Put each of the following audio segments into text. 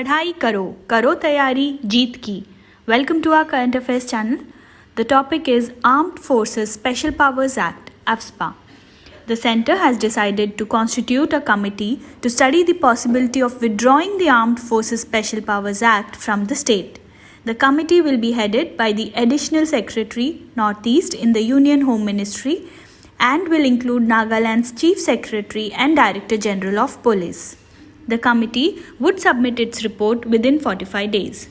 पढ़ाई करो तैयारी जीत की. Welcome to our current affairs channel. The topic is Armed Forces Special Powers Act, AFSPA. The Centre has decided to constitute a committee to study the possibility of withdrawing the Armed Forces Special Powers Act from the state. The committee will be headed by the Additional Secretary, Northeast in the Union Home Ministry and will include Nagaland's Chief Secretary and Director General of Police. The committee would submit its report within 45 days.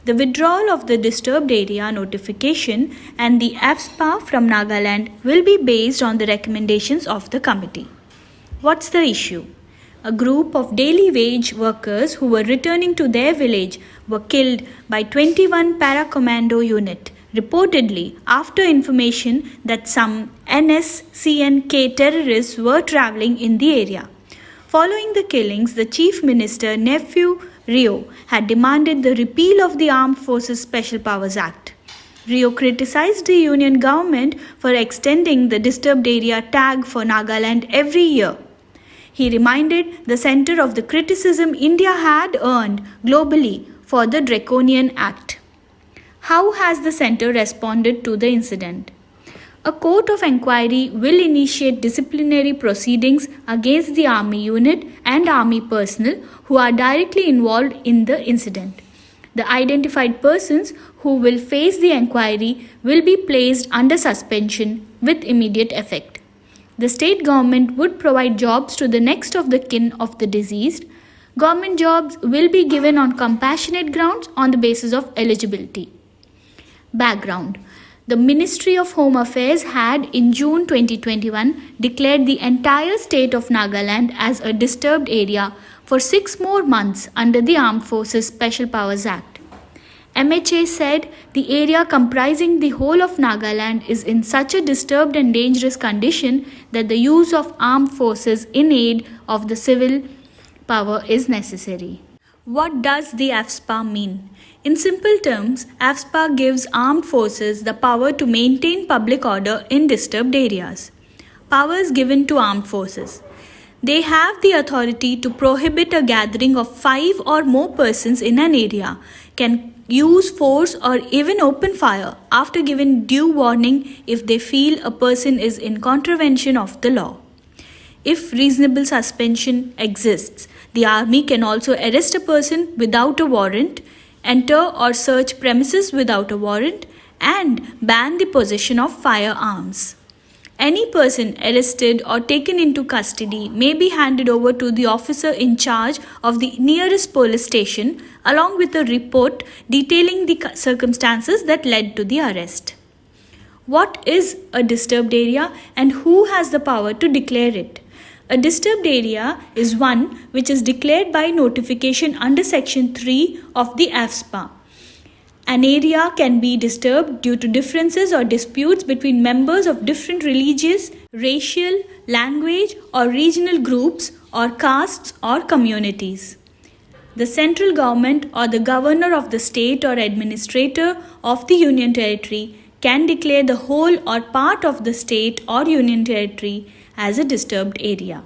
The withdrawal of the disturbed area notification and the AFSPA from Nagaland will be based on the recommendations of the committee. What's the issue? A group of daily wage workers who were returning to their village were killed by 21 para-commando unit, reportedly after information that some NSCNK terrorists were travelling in the area. Following the killings, the Chief Minister, Nephew Rio, had demanded the repeal of the Armed Forces Special Powers Act. Rio criticized the union government for extending the disturbed area tag for Nagaland every year. He reminded the centre of the criticism India had earned globally for the Draconian Act. How has the centre responded to the incident? A court of inquiry will initiate disciplinary proceedings against the army unit and army personnel who are directly involved in the incident. The identified persons who will face the inquiry will be placed under suspension with immediate effect. The state government would provide jobs to the next of the kin of the deceased. Government jobs will be given on compassionate grounds on the basis of eligibility. Background. The Ministry of Home Affairs had in June 2021 declared the entire state of Nagaland as a disturbed area for 6 more months under the Armed Forces Special Powers Act. MHA said the area comprising the whole of Nagaland is in such a disturbed and dangerous condition that the use of armed forces in aid of the civil power is necessary. What does the AFSPA mean? In simple terms, AFSPA gives armed forces the power to maintain public order in disturbed areas. Powers given to armed forces. They have the authority to prohibit a gathering of 5 or more persons in an area, can use force or even open fire after giving due warning if they feel a person is in contravention of the law. If reasonable suspicion exists, the army can also arrest a person without a warrant, enter or search premises without a warrant, and ban the possession of firearms. Any person arrested or taken into custody may be handed over to the officer in charge of the nearest police station along with a report detailing the circumstances that led to the arrest. What is a disturbed area and who has the power to declare it? A disturbed area is one which is declared by notification under Section 3 of the AFSPA. An area can be disturbed due to differences or disputes between members of different religious, racial, language or regional groups or castes or communities. The central government or the governor of the state or administrator of the union territory can declare the whole or part of the state or union territory as a disturbed area.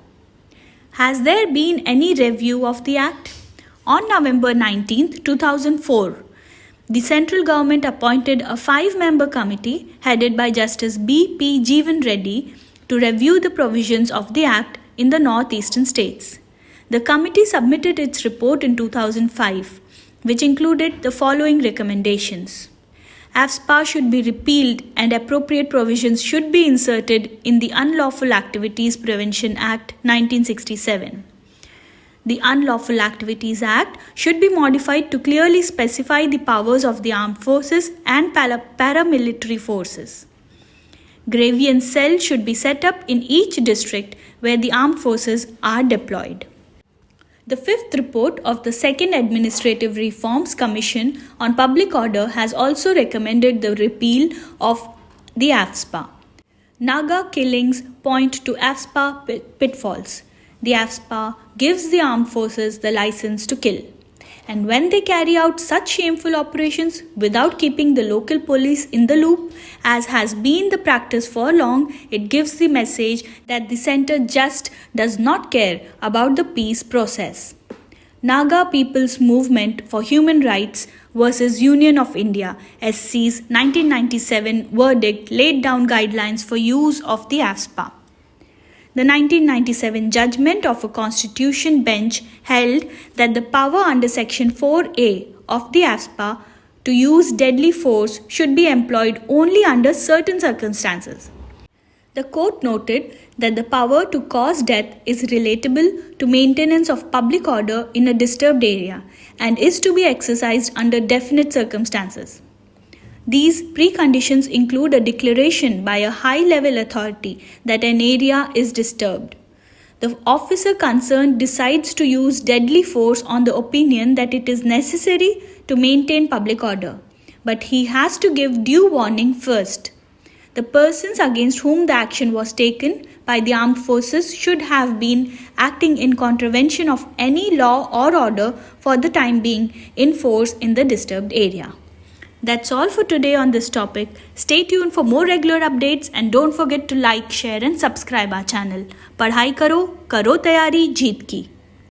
Has there been any review of the Act? On November 19, 2004, the central government appointed a 5-member committee headed by Justice B.P. Jeevan Reddy to review the provisions of the Act in the northeastern states. The committee submitted its report in 2005, which included the following recommendations. AFSPA should be repealed and appropriate provisions should be inserted in the Unlawful Activities Prevention Act 1967. The Unlawful Activities Act should be modified to clearly specify the powers of the armed forces and paramilitary forces. Grievance cells should be set up in each district where the armed forces are deployed. The 5th report of the 2nd Administrative Reforms Commission on Public Order has also recommended the repeal of the AFSPA. Naga killings point to AFSPA pitfalls. The AFSPA gives the armed forces the license to kill. And when they carry out such shameful operations without keeping the local police in the loop, as has been the practice for long, it gives the message that the centre just does not care about the peace process. Naga People's Movement for Human Rights versus Union of India SC's 1997 verdict laid down guidelines for use of the AFSPA. The 1997 judgment of a constitution bench held that the power under Section 4A of the AFSPA to use deadly force should be employed only under certain circumstances. The court noted that the power to cause death is relatable to maintenance of public order in a disturbed area and is to be exercised under definite circumstances. These preconditions include a declaration by a high-level authority that an area is disturbed. The officer concerned decides to use deadly force on the opinion that it is necessary to maintain public order, but he has to give due warning first. The persons against whom the action was taken by the armed forces should have been acting in contravention of any law or order for the time being in force in the disturbed area. That's all for today on this topic. Stay tuned for more regular updates and don't forget to like, share and subscribe our channel. पढ़ाई करो, करो तैयारी जीत की.